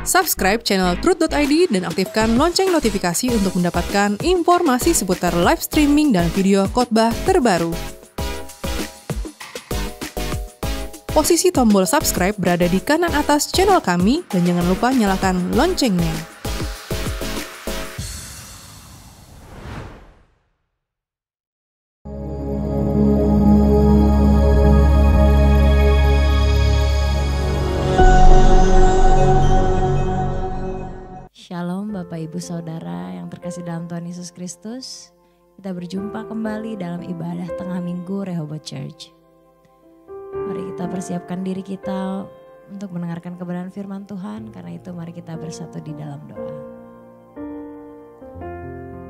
Subscribe channel Truth.id dan aktifkan lonceng notifikasi untuk mendapatkan informasi seputar live streaming dan video khotbah terbaru. Posisi tombol subscribe berada di kanan atas channel kami dan jangan lupa nyalakan loncengnya. Shalom Bapak Ibu Saudara yang terkasih dalam Tuhan Yesus Kristus. Kita berjumpa kembali dalam ibadah tengah minggu Rehoboth Church. Mari kita persiapkan diri kita untuk mendengarkan kebenaran firman Tuhan. Karena itu mari kita bersatu di dalam doa.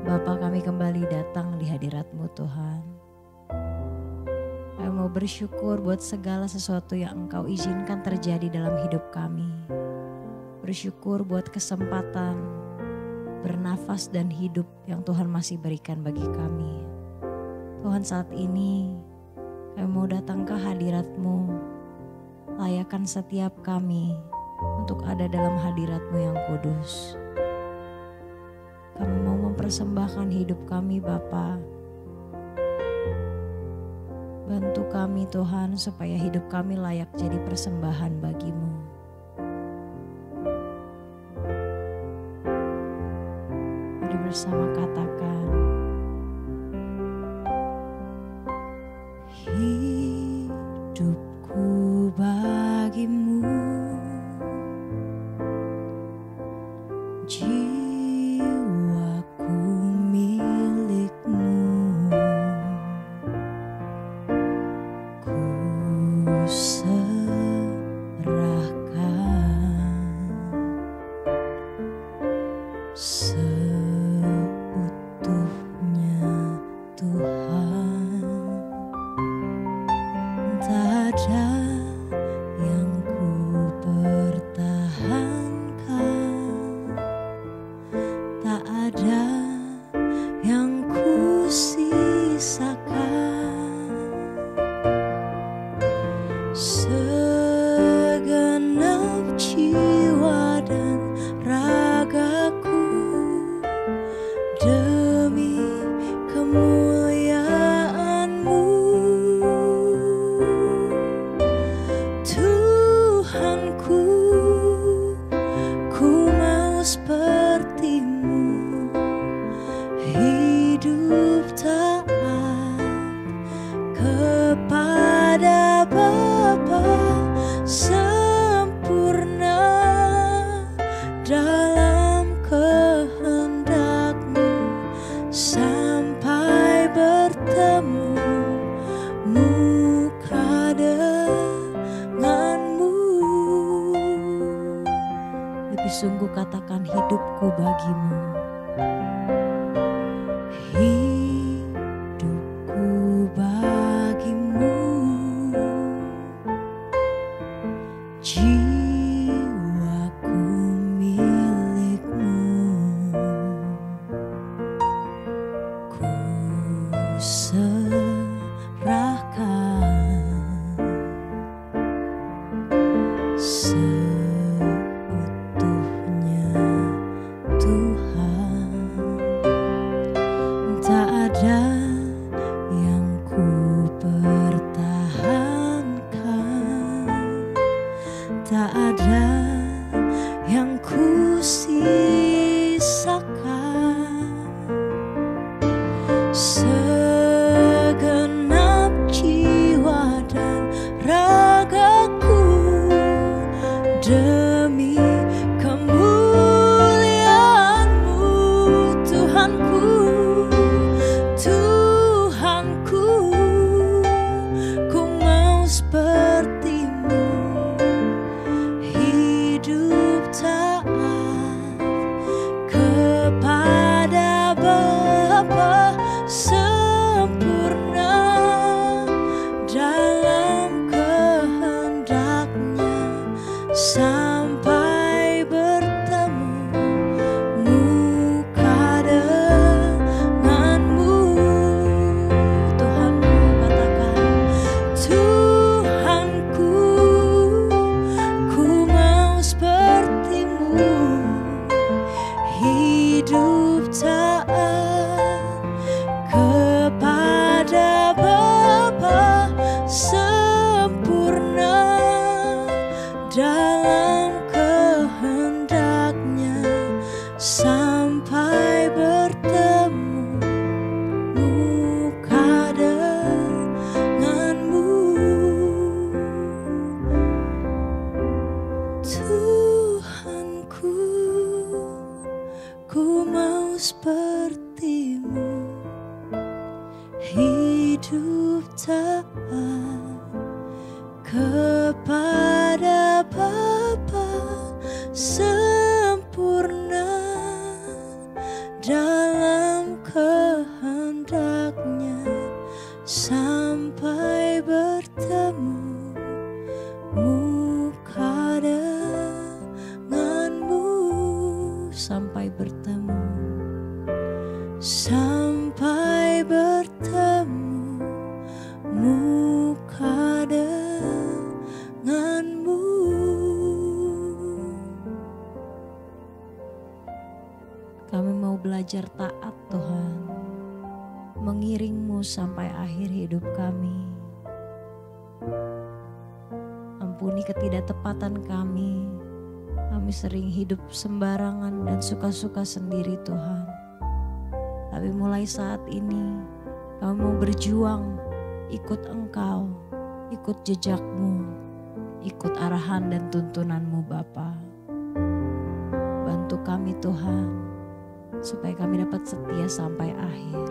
Bapa, kami kembali datang di hadirat-Mu Tuhan. Kami mau bersyukur buat segala sesuatu yang Engkau izinkan terjadi dalam hidup kami. Bersyukur buat kesempatan bernafas dan hidup yang Tuhan masih berikan bagi kami. Tuhan, saat ini kami mau datang ke hadirat-Mu. Layakan setiap kami untuk ada dalam hadirat-Mu yang kudus. Kami mau mempersembahkan hidup kami Bapa. Bantu kami Tuhan supaya hidup kami layak jadi persembahan bagi-Mu. Bersama katakan, hidupku bagimu, jiwaku milikmu, ku serahkan sungguh katakan hidupku bagimu. Hidupku bagimu, jiwaku milikmu, ku serahkan Tuhanku, ku mau sepertimu. dalam kehendaknya sampai bertemu muka denganmu. Tuhanku, ku mau sepertimu, hidup taat kepada Bapa sempurna dalam kehendaknya sampai bertemu muka denganmu, sampai bertemu, sampai bertemu muka denganmu. Kami mau belajar taat Tuhan, mengiringmu sampai akhir hidup kami. Ampuni ketidaktepatan kami. Kami sering hidup sembarangan dan suka-suka sendiri Tuhan. Tapi mulai saat ini kami mau berjuang ikut Engkau, ikut jejakmu, ikut arahan dan tuntunanmu Bapa. Bantu kami Tuhan, supaya kami dapat setia sampai akhir.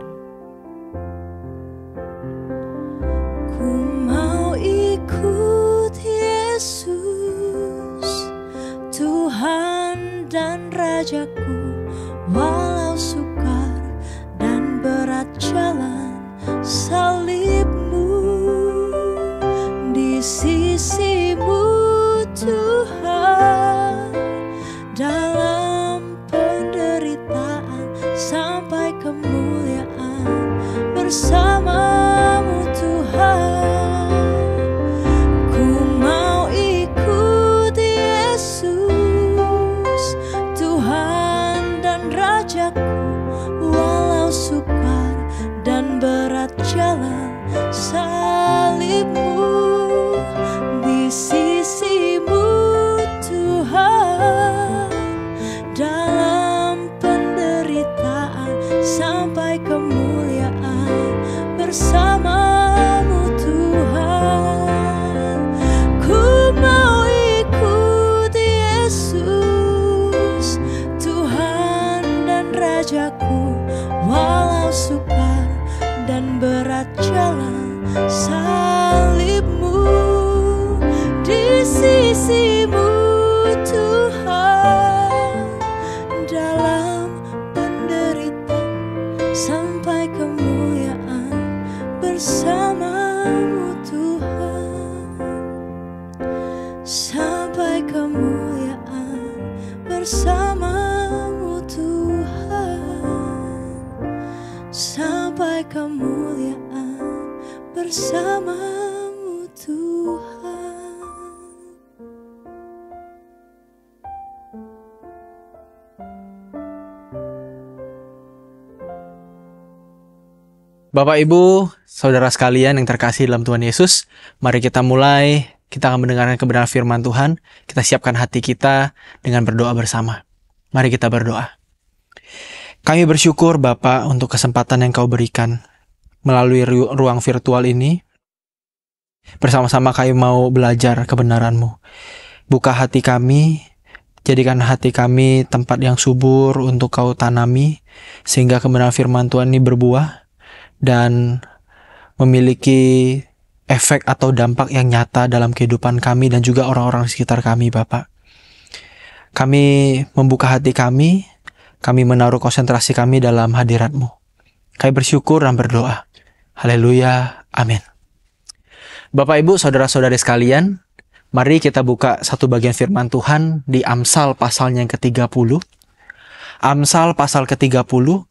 Ku mau ikut Yesus, Tuhan dan Rajaku, walau sukar dan berat jalan salibmu. Di sisimu Tuhan, dalam penderitaan sampai kemuliaan bersamamu Tuhan. Ku mau ikut Yesus, Tuhan dan Rajaku, walau sukar dan berat jalan salibmu. Di sisimu Tuhan, dalam penderitaan sampai kemuliaan bersamamu Tuhan. Ku mau ikut Yesus, Tuhan dan Rajaku, walau sukar dan berat jalan salibmu. Di sisimu Tuhan, dalam penderitaan sampai kemuliaan bersamamu Tuhan. Sampai kemuliaan bersamamu Tuhan. Sampai kemuliaan bersamamu Tuhan. Bapak, Ibu, saudara sekalian yang terkasih dalam Tuhan Yesus, mari kita mulai. Kita akan mendengarkan kebenaran firman Tuhan. Kita siapkan hati kita dengan berdoa bersama. Mari kita berdoa. Kami bersyukur Bapa untuk kesempatan yang Kau berikan melalui ruang virtual ini. Bersama-sama kami mau belajar kebenaran-Mu. Buka hati kami, jadikan hati kami tempat yang subur untuk Kau tanami, sehingga kebenaran firman Tuhan ini berbuah dan memiliki efek atau dampak yang nyata dalam kehidupan kami dan juga orang-orang di sekitar kami, Bapak. Kami membuka hati kami menaruh konsentrasi kami dalam hadirat-Mu. Kami bersyukur dan berdoa. Haleluya, amin. Bapak, Ibu, saudara-saudari sekalian, mari kita buka satu bagian firman Tuhan di Amsal pasalnya yang ke-30. Amsal pasal ke-30,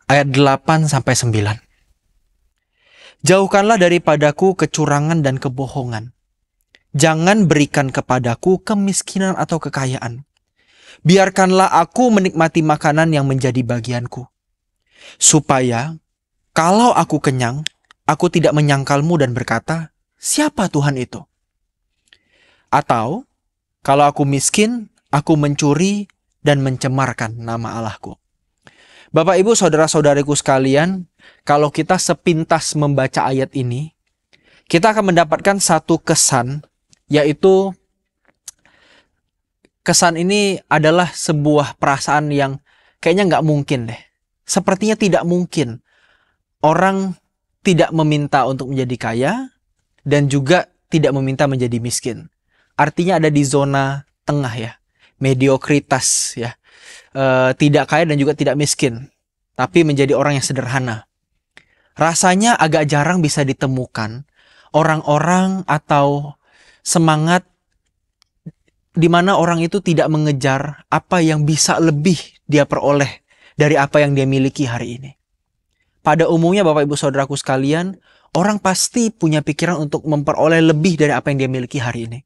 ayat 8-9. Jauhkanlah daripadaku kecurangan dan kebohongan. Jangan berikan kepadaku kemiskinan atau kekayaan. Biarkanlah aku menikmati makanan yang menjadi bagianku. Supaya kalau aku kenyang, aku tidak menyangkalmu dan berkata, siapa Tuhan itu? Atau Kalau aku miskin, aku mencuri dan mencemarkan nama Allahku. Bapak, Ibu, saudara-saudariku sekalian, kalau kita sepintas membaca ayat ini, kita akan mendapatkan satu kesan, yaitu kesan ini adalah sebuah perasaan yang kayaknya nggak mungkin deh. Sepertinya tidak mungkin orang tidak meminta untuk menjadi kaya dan juga tidak meminta menjadi miskin. Artinya ada di zona tengah ya, mediokritas ya. Tidak kaya dan juga tidak miskin, tapi menjadi orang yang sederhana. Rasanya agak jarang bisa ditemukan orang-orang atau semangat di mana orang itu tidak mengejar apa yang bisa lebih dia peroleh dari apa yang dia miliki hari ini. Pada umumnya Bapak Ibu Saudaraku sekalian, orang pasti punya pikiran untuk memperoleh lebih dari apa yang dia miliki hari ini.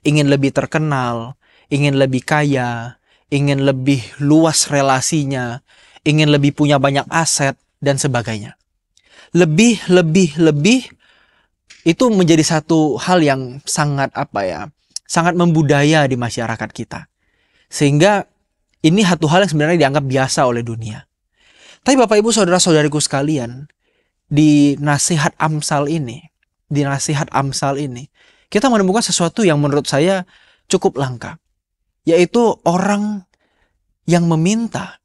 Ingin lebih terkenal, ingin lebih kaya, ingin lebih luas relasinya, ingin lebih punya banyak aset, dan sebagainya. Lebih itu menjadi satu hal yang sangat sangat membudaya di masyarakat kita. Sehingga ini satu hal yang sebenarnya dianggap biasa oleh dunia. Tapi Bapak Ibu Saudara-saudariku sekalian, di nasihat Amsal ini, kita menemukan sesuatu yang menurut saya cukup langka, yaitu orang yang meminta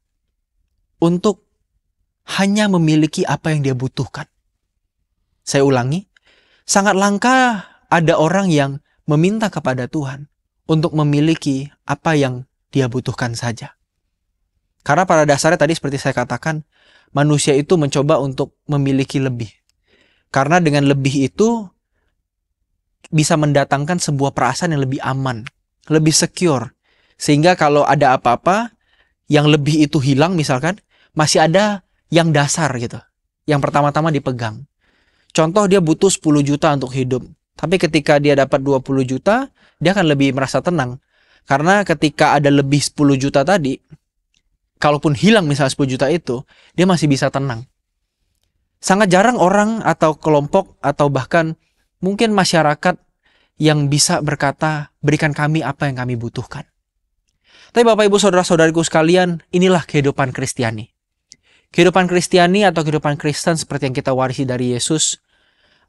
untuk hanya memiliki apa yang dia butuhkan. Saya ulangi, sangat langka ada orang yang meminta kepada Tuhan untuk memiliki apa yang dia butuhkan saja. Karena pada dasarnya tadi seperti saya katakan, manusia itu mencoba untuk memiliki lebih. Karena dengan lebih itu bisa mendatangkan sebuah perasaan yang lebih aman, lebih secure. Sehingga kalau ada apa-apa, yang lebih itu hilang misalkan, masih ada yang dasar gitu. Yang pertama-tama dipegang. Contoh dia butuh 10 juta untuk hidup. Tapi ketika dia dapat 20 juta, dia akan lebih merasa tenang. Karena ketika ada lebih 10 juta tadi, kalaupun hilang misalnya 10 juta itu, dia masih bisa tenang. Sangat jarang orang atau kelompok atau bahkan mungkin masyarakat yang bisa berkata, berikan kami apa yang kami butuhkan. Tapi Bapak Ibu Saudara-saudariku sekalian, inilah kehidupan Kristiani. Kehidupan Kristiani atau kehidupan Kristen seperti yang kita warisi dari Yesus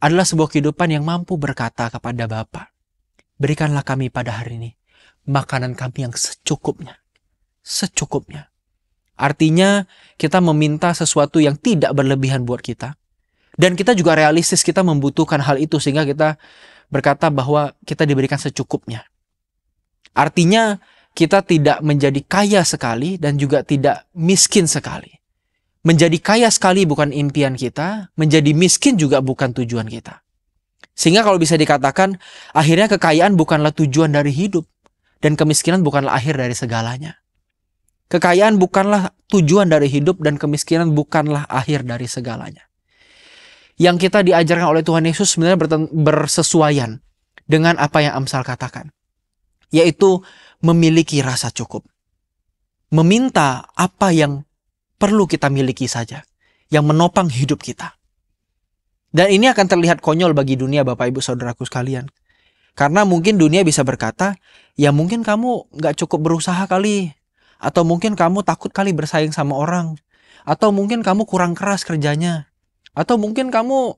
adalah sebuah kehidupan yang mampu berkata kepada Bapa, berikanlah kami pada hari ini makanan kami yang secukupnya. Secukupnya. Artinya kita meminta sesuatu yang tidak berlebihan buat kita. Dan kita juga realistis, kita membutuhkan hal itu sehingga kita berkata bahwa kita diberikan secukupnya. Artinya kita tidak menjadi kaya sekali dan juga tidak miskin sekali. Menjadi kaya sekali bukan impian kita, menjadi miskin juga bukan tujuan kita. Sehingga kalau bisa dikatakan, akhirnya kekayaan bukanlah tujuan dari hidup, dan kemiskinan bukanlah akhir dari segalanya. Kekayaan bukanlah tujuan dari hidup, dan kemiskinan bukanlah akhir dari segalanya. Yang kita diajarkan oleh Tuhan Yesus sebenarnya bersesuaian dengan apa yang Amsal katakan, yaitu memiliki rasa cukup. Meminta apa yang perlu kita miliki saja, yang menopang hidup kita. Dan ini akan terlihat konyol bagi dunia Bapak Ibu Saudaraku sekalian. Karena mungkin dunia bisa berkata, ya mungkin kamu gak cukup berusaha kali. Atau mungkin kamu takut kali bersaing sama orang. Atau mungkin kamu kurang keras kerjanya. Atau mungkin kamu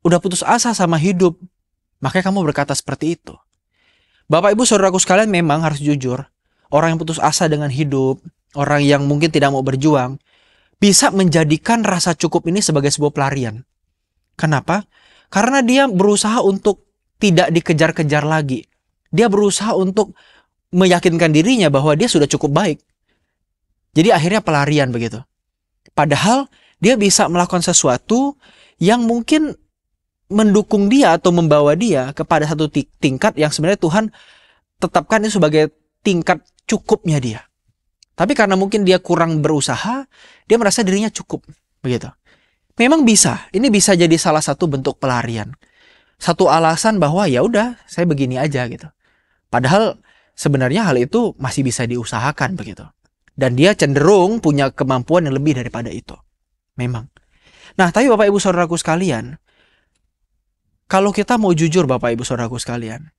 udah putus asa sama hidup. Makanya kamu berkata seperti itu. Bapak Ibu Saudaraku sekalian, memang harus jujur. Orang yang putus asa dengan hidup, orang yang mungkin tidak mau berjuang, bisa menjadikan rasa cukup ini sebagai sebuah pelarian. Kenapa? Karena dia berusaha untuk tidak dikejar-kejar lagi. Dia berusaha untuk meyakinkan dirinya bahwa dia sudah cukup baik. Jadi akhirnya pelarian begitu. Padahal dia bisa melakukan sesuatu yang mungkin mendukung dia atau membawa dia kepada satu tingkat yang sebenarnya Tuhan tetapkan itu sebagai tingkat cukupnya dia. Tapi karena mungkin dia kurang berusaha, dia merasa dirinya cukup, begitu. Memang bisa, ini bisa jadi salah satu bentuk pelarian. Satu alasan bahwa ya udah, saya begini aja gitu. Padahal sebenarnya hal itu masih bisa diusahakan begitu. Dan dia cenderung punya kemampuan yang lebih daripada itu. Memang. Nah, tapi Bapak Ibu Saudaraku sekalian, kalau kita mau jujur Bapak Ibu Saudaraku sekalian,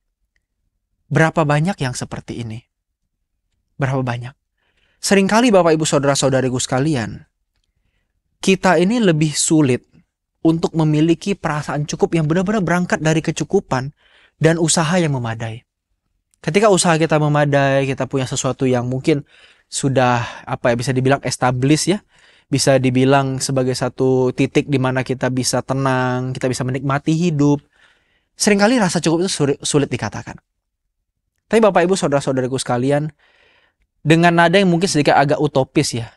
Berapa banyak yang seperti ini? Berapa banyak? Seringkali Bapak Ibu Saudara-saudariku sekalian, kita ini lebih sulit untuk memiliki perasaan cukup yang benar-benar berangkat dari kecukupan dan usaha yang memadai. Ketika usaha kita memadai, kita punya sesuatu yang mungkin sudah bisa dibilang established ya, bisa dibilang sebagai satu titik di mana kita bisa tenang, kita bisa menikmati hidup. Seringkali rasa cukup itu sulit dikatakan. Tapi Bapak Ibu Saudara-saudariku sekalian, dengan nada yang mungkin sedikit agak utopis ya,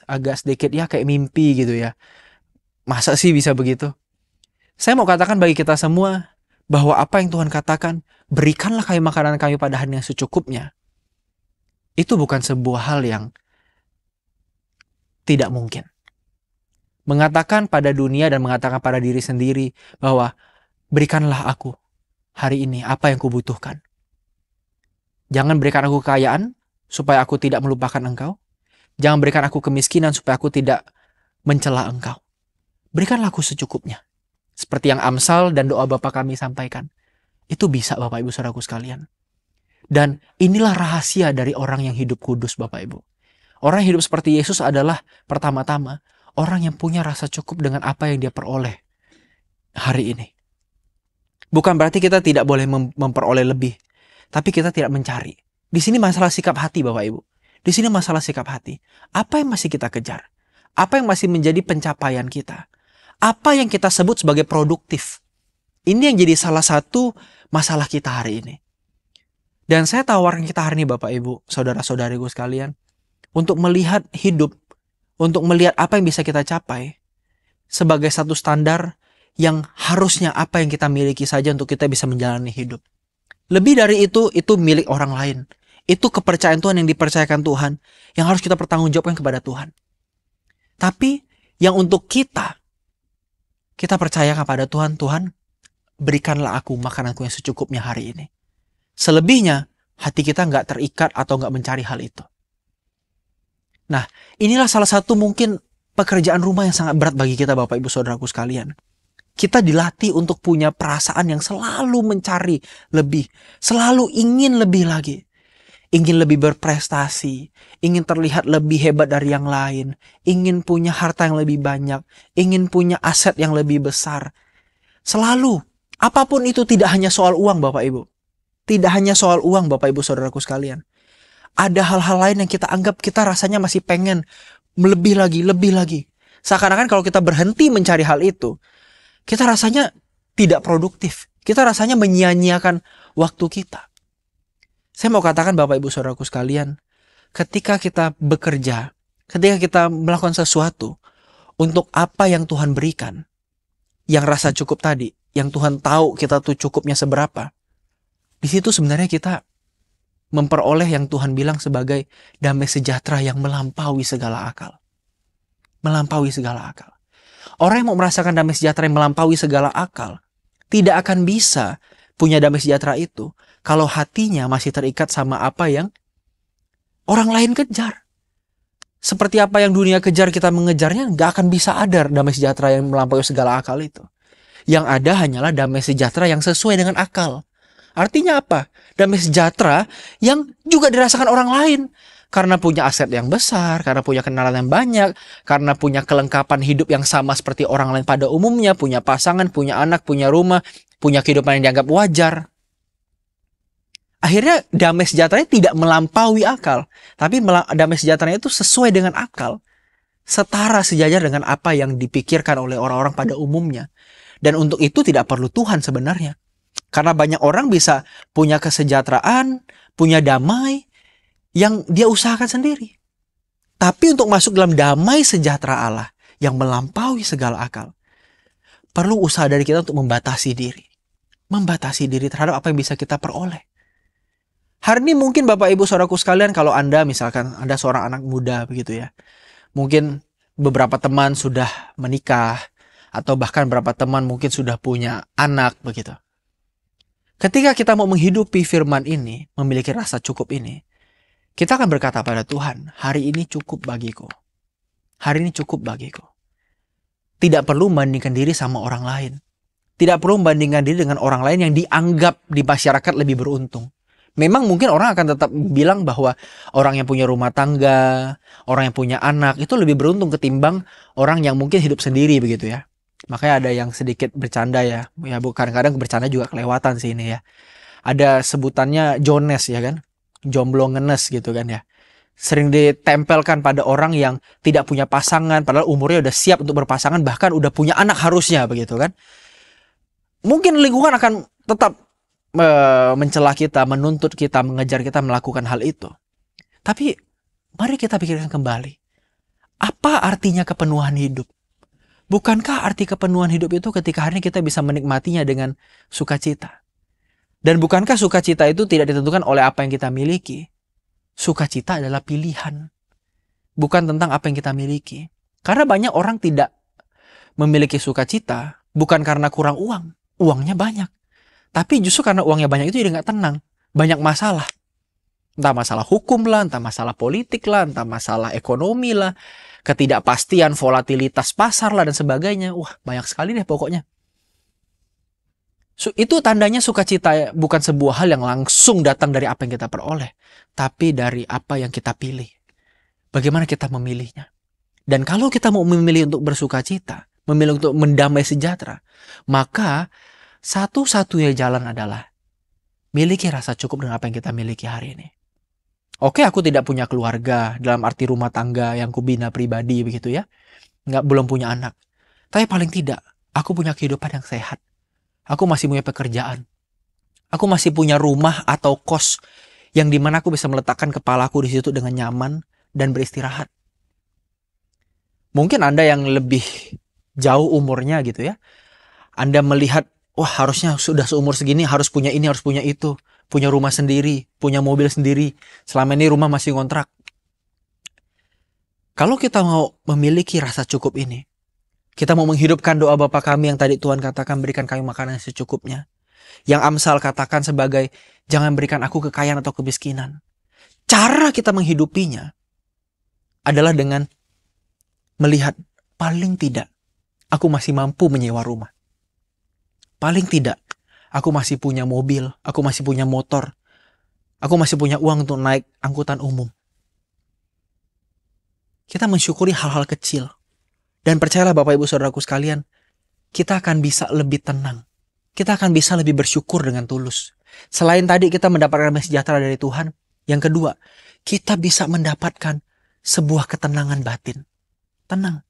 agak sedikit ya kayak mimpi gitu ya. Masa sih bisa begitu? Saya mau katakan bagi kita semua bahwa apa yang Tuhan katakan, berikanlah kami makanan kami pada hari yang secukupnya. Itu bukan sebuah hal yang tidak mungkin. Mengatakan pada dunia dan mengatakan pada diri sendiri bahwa berikanlah aku hari ini apa yang kubutuhkan. Jangan berikan aku kekayaan supaya aku tidak melupakan Engkau. Jangan berikan aku kemiskinan supaya aku tidak mencela Engkau. Berikanlah aku secukupnya. Seperti yang Amsal dan doa Bapa kami sampaikan. Itu bisa Bapak Ibu Saudaraku sekalian. Dan inilah rahasia dari orang yang hidup kudus Bapak Ibu. Orang yang hidup seperti Yesus adalah pertama-tama orang yang punya rasa cukup dengan apa yang dia peroleh hari ini. Bukan berarti kita tidak boleh memperoleh lebih. Tapi kita tidak mencari. Di sini masalah sikap hati Bapak Ibu. Di sini masalah sikap hati. Apa yang masih kita kejar? Apa yang masih menjadi pencapaian kita? Apa yang kita sebut sebagai produktif? Ini yang jadi salah satu masalah kita hari ini. Dan saya tawarkan kita hari ini Bapak Ibu, saudara-saudariku sekalian, untuk melihat hidup, untuk melihat apa yang bisa kita capai sebagai satu standar yang harusnya apa yang kita miliki saja untuk kita bisa menjalani hidup. Lebih dari itu milik orang lain. Itu kepercayaan Tuhan yang dipercayakan Tuhan, yang harus kita pertanggungjawabkan kepada Tuhan. Tapi yang untuk kita percayakan kepada Tuhan, Tuhan berikanlah aku makananku yang secukupnya hari ini. Selebihnya hati kita nggak terikat atau nggak mencari hal itu. Nah, inilah salah satu mungkin pekerjaan rumah yang sangat berat bagi kita Bapak Ibu Saudaraku sekalian. Kita dilatih untuk punya perasaan yang selalu mencari lebih, selalu ingin lebih lagi. Ingin lebih berprestasi, ingin terlihat lebih hebat dari yang lain, ingin punya harta yang lebih banyak, ingin punya aset yang lebih besar. Selalu, apapun itu tidak hanya soal uang Bapak Ibu. Tidak hanya soal uang Bapak Ibu Saudaraku sekalian. Ada hal-hal lain yang kita anggap kita rasanya masih pengen lebih lagi. Seakan-akan kalau kita berhenti mencari hal itu, kita rasanya tidak produktif. Kita rasanya menyia-nyiakan waktu kita. Saya mau katakan Bapak Ibu Saudaraku sekalian, ketika kita bekerja, ketika kita melakukan sesuatu untuk apa yang Tuhan berikan, yang rasa cukup tadi, yang Tuhan tahu kita tuh cukupnya seberapa, di situ sebenarnya kita memperoleh yang Tuhan bilang sebagai damai sejahtera yang melampaui segala akal. Melampaui segala akal. Orang yang mau merasakan damai sejahtera yang melampaui segala akal, tidak akan bisa punya damai sejahtera itu kalau hatinya masih terikat sama apa yang orang lain kejar. Seperti apa yang dunia kejar kita mengejarnya, gak akan bisa ada damai sejahtera yang melampaui segala akal itu. Yang ada hanyalah damai sejahtera yang sesuai dengan akal. Artinya apa? Damai sejahtera yang juga dirasakan orang lain. Karena punya aset yang besar, karena punya kenalan yang banyak, karena punya kelengkapan hidup yang sama seperti orang lain pada umumnya, punya pasangan, punya anak, punya rumah, punya kehidupan yang dianggap wajar. Akhirnya damai sejahteranya tidak melampaui akal, tapi damai sejahteranya itu sesuai dengan akal, setara sejajar dengan apa yang dipikirkan oleh orang-orang pada umumnya. Dan untuk itu tidak perlu Tuhan sebenarnya. Karena banyak orang bisa punya kesejahteraan, punya damai yang dia usahakan sendiri. Tapi untuk masuk dalam damai sejahtera Allah yang melampaui segala akal, perlu usaha dari kita untuk membatasi diri. Membatasi diri terhadap apa yang bisa kita peroleh. Hari ini mungkin Bapak Ibu Saudaraku sekalian, kalau Anda misalkan Anda seorang anak muda begitu ya, mungkin beberapa teman sudah menikah, atau bahkan beberapa teman mungkin sudah punya anak begitu. Ketika kita mau menghidupi firman ini, memiliki rasa cukup ini, kita akan berkata pada Tuhan, hari ini cukup bagiku. Hari ini cukup bagiku. Tidak perlu membandingkan diri sama orang lain. Tidak perlu membandingkan diri dengan orang lain yang dianggap di masyarakat lebih beruntung. Memang mungkin orang akan tetap bilang bahwa orang yang punya rumah tangga, orang yang punya anak itu lebih beruntung ketimbang orang yang mungkin hidup sendiri begitu ya. Makanya ada yang sedikit bercanda ya. Ya kadang-kadang bercanda juga kelewatan sih ini ya. Ada sebutannya Jones ya kan. Jomblo ngenes gitu kan ya. Sering ditempelkan pada orang yang tidak punya pasangan padahal umurnya udah siap untuk berpasangan, bahkan udah punya anak harusnya begitu kan. Mungkin lingkungan akan tetap mencela kita, menuntut kita, mengejar kita melakukan hal itu. Tapi mari kita pikirkan kembali. Apa artinya kepenuhan hidup? Bukankah arti kepenuhan hidup itu ketika hari ini kita bisa menikmatinya dengan sukacita? Dan bukankah sukacita itu tidak ditentukan oleh apa yang kita miliki? Sukacita adalah pilihan. Bukan tentang apa yang kita miliki. Karena banyak orang tidak memiliki sukacita bukan karena kurang uang. Uangnya banyak. Tapi justru karena uangnya banyak itu dia nggak tenang. Banyak masalah. Entah masalah hukum lah, entah masalah politik lah, entah masalah ekonomi lah. Ketidakpastian, volatilitas pasar lah dan sebagainya. Wah, banyak sekali deh pokoknya. Itu tandanya sukacita bukan sebuah hal yang langsung datang dari apa yang kita peroleh. Tapi dari apa yang kita pilih. Bagaimana kita memilihnya. Dan kalau kita mau memilih untuk bersukacita, memilih untuk mendamai sejahtera, maka satu-satunya jalan adalah miliki rasa cukup dengan apa yang kita miliki hari ini. Oke, aku tidak punya keluarga dalam arti rumah tangga yang kubina pribadi begitu ya. Belum punya anak. Tapi paling tidak, aku punya kehidupan yang sehat. Aku masih punya pekerjaan. Aku masih punya rumah atau kos yang dimana aku bisa meletakkan kepalaku di situ dengan nyaman dan beristirahat. Mungkin Anda yang lebih jauh umurnya gitu ya. Anda melihat, wah harusnya sudah seumur segini harus punya ini, harus punya itu. Punya rumah sendiri, punya mobil sendiri. Selama ini rumah masih ngontrak. Kalau kita mau memiliki rasa cukup ini, kita mau menghidupkan doa Bapa kami yang tadi Tuhan katakan berikan kami makanan secukupnya. Yang Amsal katakan sebagai jangan berikan aku kekayaan atau kemiskinan. Cara kita menghidupinya adalah dengan melihat paling tidak aku masih mampu menyewa rumah. Paling tidak aku masih punya mobil, aku masih punya motor, aku masih punya uang untuk naik angkutan umum. Kita mensyukuri hal-hal kecil. Dan percayalah Bapak Ibu Saudaraku sekalian, kita akan bisa lebih tenang. Kita akan bisa lebih bersyukur dengan tulus. Selain tadi kita mendapatkan damai sejahtera dari Tuhan, yang kedua, kita bisa mendapatkan sebuah ketenangan batin. Tenang.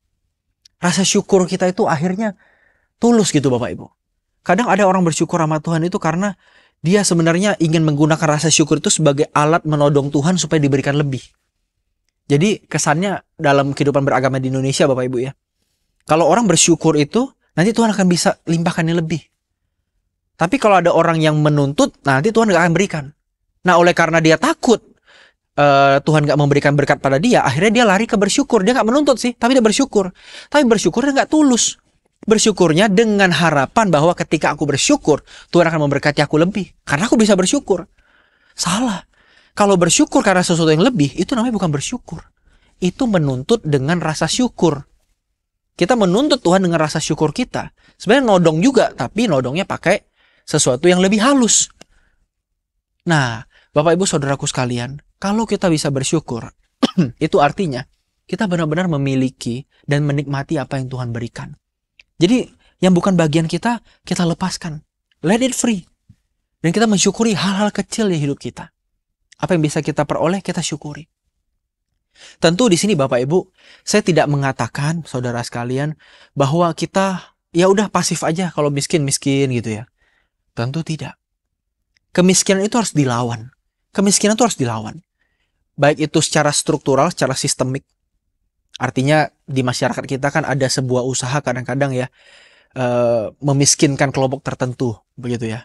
Rasa syukur kita itu akhirnya tulus gitu Bapak Ibu. Kadang ada orang bersyukur sama Tuhan itu karena dia sebenarnya ingin menggunakan rasa syukur itu sebagai alat menodong Tuhan supaya diberikan lebih. Jadi kesannya dalam kehidupan beragama di Indonesia Bapak Ibu ya. Kalau orang bersyukur itu nanti Tuhan akan bisa limpahkannya lebih. Tapi kalau ada orang yang menuntut, nanti Tuhan gak akan berikan. Nah oleh karena dia takut Tuhan gak memberikan berkat pada dia, akhirnya dia lari ke bersyukur. Dia gak menuntut sih, tapi dia bersyukur. Tapi bersyukurnya gak tulus. Bersyukurnya dengan harapan bahwa ketika aku bersyukur, Tuhan akan memberkati aku lebih. Karena aku bisa bersyukur. Salah. Kalau bersyukur karena sesuatu yang lebih, itu namanya bukan bersyukur. Itu menuntut dengan rasa syukur. Kita menuntut Tuhan dengan rasa syukur kita. Sebenarnya nodong juga, tapi nodongnya pakai sesuatu yang lebih halus. Nah, Bapak Ibu Saudaraku sekalian, kalau kita bisa bersyukur, itu artinya kita benar-benar memiliki dan menikmati apa yang Tuhan berikan. Jadi, yang bukan bagian kita, kita lepaskan. Let it free. Dan kita mensyukuri hal-hal kecil di hidup kita. Apa yang bisa kita peroleh, kita syukuri. Tentu di sini Bapak Ibu, saya tidak mengatakan saudara sekalian bahwa kita ya udah pasif aja kalau miskin-miskin gitu ya. Tentu tidak. Kemiskinan itu harus dilawan. Kemiskinan itu harus dilawan. Baik itu secara struktural, secara sistemik. Artinya di masyarakat kita kan ada sebuah usaha kadang-kadang ya memiskinkan kelompok tertentu begitu ya.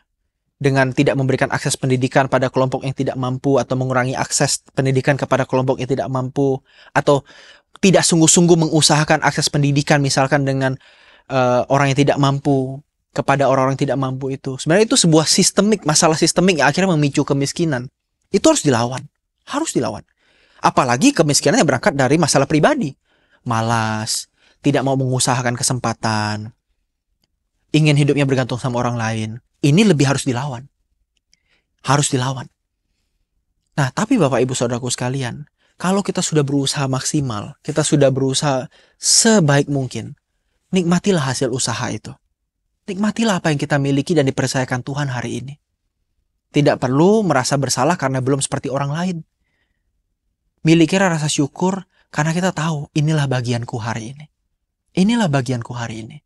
Dengan tidak memberikan akses pendidikan pada kelompok yang tidak mampu atau mengurangi akses pendidikan kepada kelompok yang tidak mampu atau tidak sungguh-sungguh mengusahakan akses pendidikan misalkan dengan orang yang tidak mampu kepada orang-orang yang tidak mampu itu. Sebenarnya itu sebuah sistemik, masalah sistemik yang akhirnya memicu kemiskinan. Itu harus dilawan. Harus dilawan. Apalagi kemiskinan yang berangkat dari masalah pribadi. Malas, tidak mau mengusahakan kesempatan. ingin hidupnya bergantung sama orang lain, ini lebih harus dilawan. Harus dilawan. Nah, tapi Bapak Ibu Saudaraku sekalian, kalau kita sudah berusaha maksimal, kita sudah berusaha sebaik mungkin, nikmatilah hasil usaha itu. Nikmatilah apa yang kita miliki dan dipercayakan Tuhan hari ini. Tidak perlu merasa bersalah karena belum seperti orang lain. Milikilah rasa syukur karena kita tahu inilah bagianku hari ini. Inilah bagianku hari ini.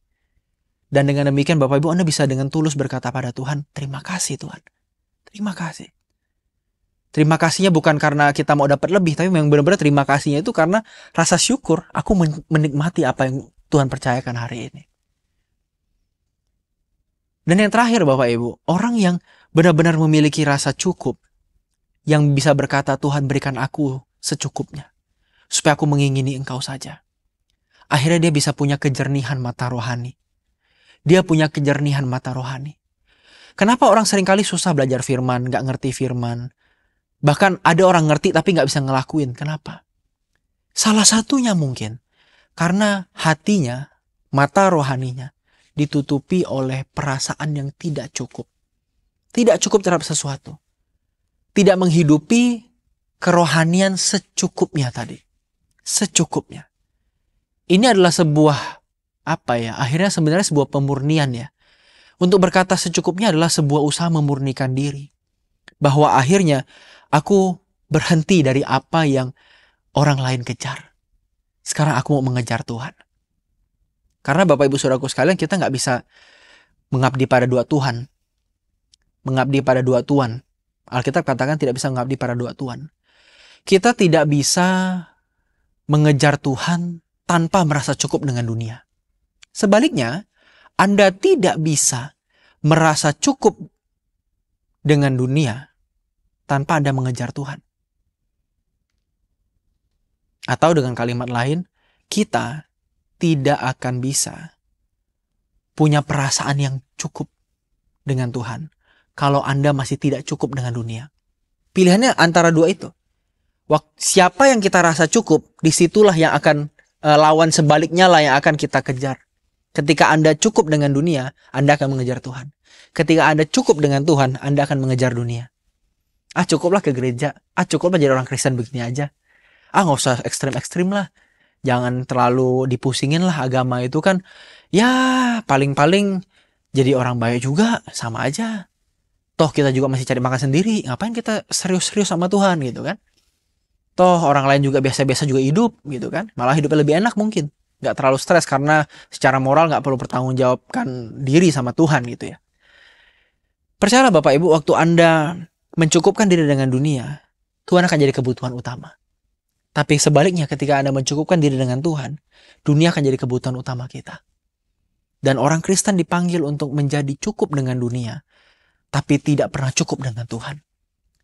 Dan dengan demikian Bapak Ibu, Anda bisa dengan tulus berkata pada Tuhan, terima kasih Tuhan. Terima kasih. Terima kasihnya bukan karena kita mau dapat lebih, tapi memang benar-benar terima kasihnya itu karena rasa syukur aku menikmati apa yang Tuhan percayakan hari ini. Dan yang terakhir Bapak Ibu, orang yang benar-benar memiliki rasa cukup, yang bisa berkata Tuhan berikan aku secukupnya, supaya aku mengingini Engkau saja. Akhirnya dia bisa punya kejernihan mata rohani. Dia punya kejernihan mata rohani. Kenapa orang seringkali susah belajar firman, gak ngerti firman? Bahkan ada orang ngerti tapi gak bisa ngelakuin. Kenapa? Salah satunya mungkin karena hatinya, mata rohaninya ditutupi oleh perasaan yang tidak cukup. Tidak cukup terhadap sesuatu. Tidak menghidupi kerohanian secukupnya tadi. Secukupnya. Ini adalah sebuah akhirnya sebenarnya sebuah pemurnian ya. Untuk berkata secukupnya adalah sebuah usaha memurnikan diri. Bahwa akhirnya aku berhenti dari apa yang orang lain kejar. Sekarang aku mau mengejar Tuhan. Karena Bapak Ibu Saudaraku sekalian, kita nggak bisa mengabdi pada dua Tuhan. Mengabdi pada dua tuan. Alkitab katakan tidak bisa mengabdi pada dua tuan. Kita tidak bisa mengejar Tuhan tanpa merasa cukup dengan dunia. Sebaliknya, Anda tidak bisa merasa cukup dengan dunia tanpa Anda mengejar Tuhan. Atau dengan kalimat lain, kita tidak akan bisa punya perasaan yang cukup dengan Tuhan kalau Anda masih tidak cukup dengan dunia. Pilihannya antara dua itu. Siapa yang kita rasa cukup, disitulah yang akan lawan sebaliknya lah yang akan kita kejar. Ketika Anda cukup dengan dunia, Anda akan mengejar Tuhan. Ketika Anda cukup dengan Tuhan, Anda akan mengejar dunia. Cukuplah ke gereja. Cukuplah jadi orang Kristen begini aja. Nggak usah ekstrim-ekstrim lah. Jangan terlalu dipusingin lah, agama itu kan. Ya paling-paling jadi orang baik juga, sama aja. Toh kita juga masih cari makan sendiri. Ngapain kita serius-serius sama Tuhan gitu kan. Toh orang lain juga biasa-biasa juga hidup gitu kan. Malah hidupnya lebih enak mungkin. Gak terlalu stres karena secara moral gak perlu bertanggungjawabkan diri sama Tuhan gitu ya. Percayalah Bapak Ibu, waktu Anda mencukupkan diri dengan dunia, Tuhan akan jadi kebutuhan utama. Tapi sebaliknya ketika Anda mencukupkan diri dengan Tuhan, dunia akan jadi kebutuhan utama kita. Dan orang Kristen dipanggil untuk menjadi cukup dengan dunia, tapi tidak pernah cukup dengan Tuhan.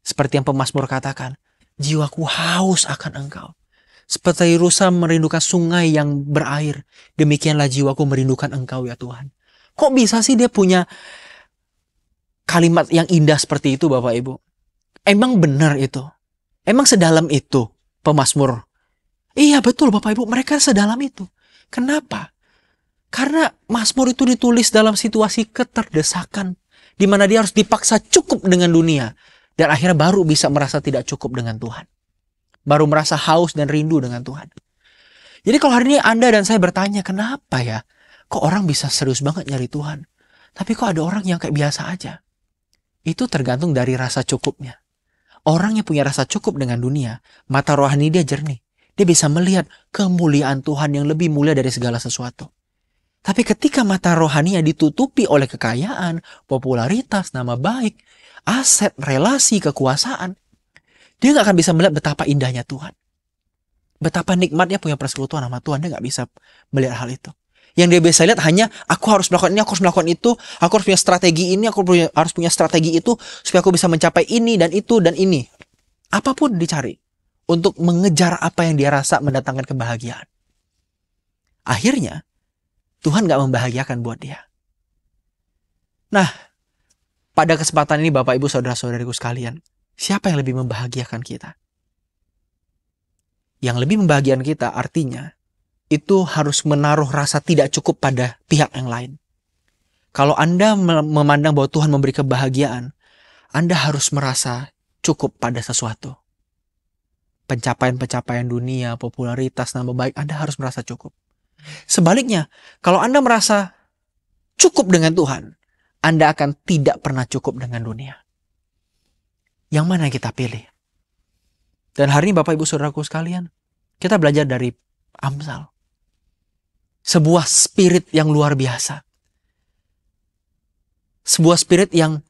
Seperti yang pemazmur katakan, jiwaku haus akan Engkau. Seperti rusa merindukan sungai yang berair, demikianlah jiwaku merindukan Engkau ya Tuhan. Kok bisa sih dia punya kalimat yang indah seperti itu Bapak Ibu? Emang benar itu? Emang sedalam itu pemazmur? Iya betul Bapak Ibu, mereka sedalam itu. Kenapa? Karena mazmur itu ditulis dalam situasi keterdesakan, di mana dia harus dipaksa cukup dengan dunia. Dan akhirnya baru bisa merasa tidak cukup dengan Tuhan. Baru merasa haus dan rindu dengan Tuhan. Jadi kalau hari ini Anda dan saya bertanya, kenapa ya? Kok orang bisa serius banget nyari Tuhan? Tapi kok ada orang yang kayak biasa aja? Itu tergantung dari rasa cukupnya. Orang yang punya rasa cukup dengan dunia, mata rohani dia jernih. Dia bisa melihat kemuliaan Tuhan yang lebih mulia dari segala sesuatu. Tapi ketika mata rohaninya ditutupi oleh kekayaan, popularitas, nama baik, aset, relasi, kekuasaan, dia gak akan bisa melihat betapa indahnya Tuhan. Betapa nikmatnya punya persekutuan sama Tuhan. Dia gak bisa melihat hal itu. Yang dia bisa lihat hanya, aku harus melakukan ini, aku harus melakukan itu, aku harus punya strategi ini, harus punya strategi itu, supaya aku bisa mencapai ini dan itu dan ini. Apapun dicari untuk mengejar apa yang dia rasa mendatangkan kebahagiaan. Akhirnya, Tuhan gak membahagiakan buat dia. Nah, pada kesempatan ini Bapak Ibu Saudara-saudariku sekalian, siapa yang lebih membahagiakan kita? Yang lebih membahagiakan kita artinya itu harus menaruh rasa tidak cukup pada pihak yang lain. Kalau Anda memandang bahwa Tuhan memberi kebahagiaan, Anda harus merasa cukup pada sesuatu. Pencapaian-pencapaian dunia, popularitas, nama baik, Anda harus merasa cukup. Sebaliknya, kalau Anda merasa cukup dengan Tuhan, Anda akan tidak pernah cukup dengan dunia. Yang mana yang kita pilih? Dan hari ini Bapak Ibu Saudaraku sekalian, kita belajar dari Amsal. Sebuah spirit yang luar biasa. Sebuah spirit yang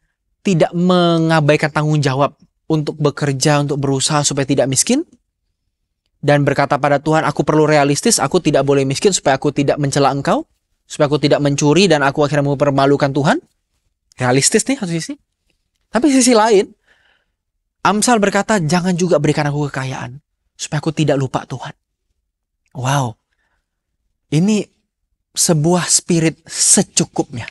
tidak mengabaikan tanggung jawab untuk bekerja, untuk berusaha supaya tidak miskin. Dan berkata pada Tuhan, aku perlu realistis, aku tidak boleh miskin supaya aku tidak mencela Engkau. Supaya aku tidak mencuri dan aku akhirnya mempermalukan Tuhan. Realistis nih satu sisi. Tapi sisi lain, Amsal berkata, jangan juga berikan aku kekayaan supaya aku tidak lupa Tuhan. Wow. Ini sebuah spirit secukupnya.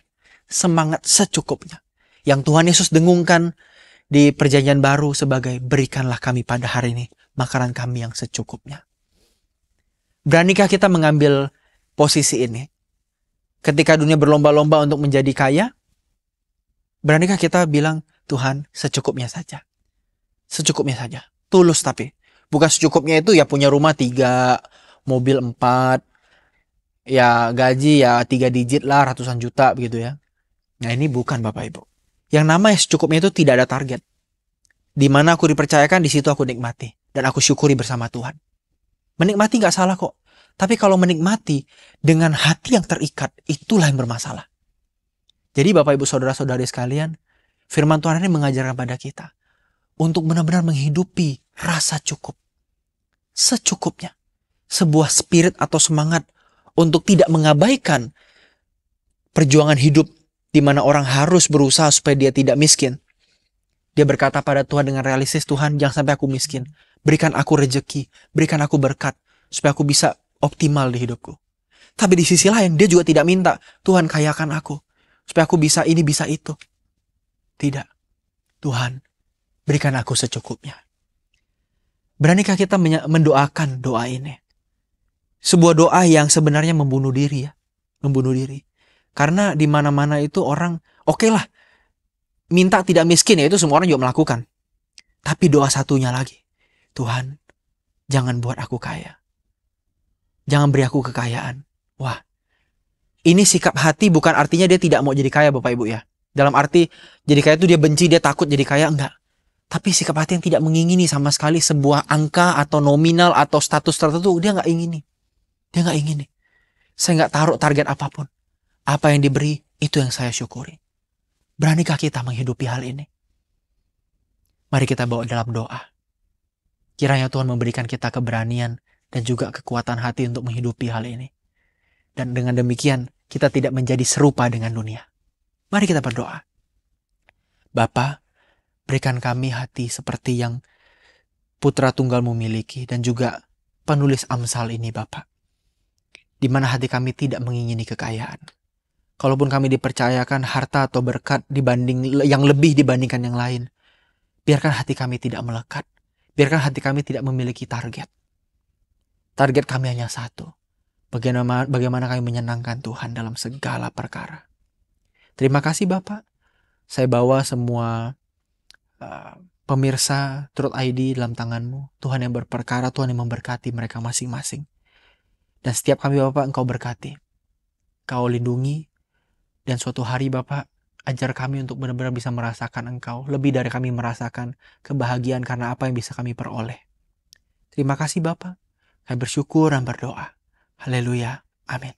Semangat secukupnya. Yang Tuhan Yesus dengungkan di Perjanjian Baru sebagai berikanlah kami pada hari ini makanan kami yang secukupnya. Beranikah kita mengambil posisi ini? Ketika dunia berlomba-lomba untuk menjadi kaya, beranikah kita bilang, Tuhan secukupnya saja. Secukupnya saja. Tulus tapi. Bukan secukupnya itu ya punya rumah 3, mobil 4, ya gaji ya 3 digit lah, ratusan juta begitu ya. Nah ini bukan Bapak Ibu. Yang namanya secukupnya itu tidak ada target. Di mana aku dipercayakan, di situ aku nikmati. Dan aku syukuri bersama Tuhan. Menikmati gak salah kok. Tapi kalau menikmati dengan hati yang terikat, itulah yang bermasalah. Jadi Bapak Ibu Saudara-saudari sekalian, firman Tuhan ini mengajarkan pada kita untuk benar-benar menghidupi rasa cukup. Secukupnya. Sebuah spirit atau semangat untuk tidak mengabaikan perjuangan hidup di mana orang harus berusaha supaya dia tidak miskin. Dia berkata pada Tuhan dengan realistis, Tuhan jangan sampai aku miskin. Berikan aku rejeki, berikan aku berkat, supaya aku bisa optimal di hidupku. Tapi di sisi lain, dia juga tidak minta, Tuhan kayakan aku, supaya aku bisa ini, bisa itu. Tidak. Tuhan, berikan aku secukupnya. Beranikah kita mendoakan doa ini? Sebuah doa yang sebenarnya membunuh diri ya. Membunuh diri. Karena di mana-mana itu orang, oke lah, minta tidak miskin ya itu semua orang juga melakukan. Tapi doa satunya lagi, Tuhan, jangan buat aku kaya. Jangan beri aku kekayaan. Wah, ini sikap hati bukan artinya dia tidak mau jadi kaya Bapak Ibu ya. Dalam arti jadi kaya itu dia benci, dia takut jadi kaya, enggak. Tapi sikap hati yang tidak mengingini sama sekali sebuah angka atau nominal atau status tertentu, dia nggak ingini. Dia nggak ingini. Saya nggak taruh target apapun. Apa yang diberi, itu yang saya syukuri. Beranikah kita menghidupi hal ini? Mari kita bawa dalam doa. Kiranya Tuhan memberikan kita keberanian dan juga kekuatan hati untuk menghidupi hal ini. Dan dengan demikian, kita tidak menjadi serupa dengan dunia. Mari kita berdoa. Bapa, berikan kami hati seperti yang Putra Tunggal-Mu miliki dan juga penulis Amsal ini Bapa. Di mana hati kami tidak mengingini kekayaan. Kalaupun kami dipercayakan harta atau berkat yang lebih dibandingkan yang lain, biarkan hati kami tidak melekat. Biarkan hati kami tidak memiliki target. Target kami hanya satu. Bagaimana kami menyenangkan Tuhan dalam segala perkara. Terima kasih Bapak. Saya bawa semua pemirsa Truth ID dalam tangan-Mu. Tuhan yang berperkara, Tuhan yang memberkati mereka masing-masing. Dan setiap kami Bapak Engkau berkati. Kau lindungi. Dan suatu hari Bapak, ajar kami untuk benar-benar bisa merasakan Engkau. Lebih dari kami merasakan kebahagiaan karena apa yang bisa kami peroleh. Terima kasih Bapak. Kami bersyukur dan berdoa. Haleluya. Amin.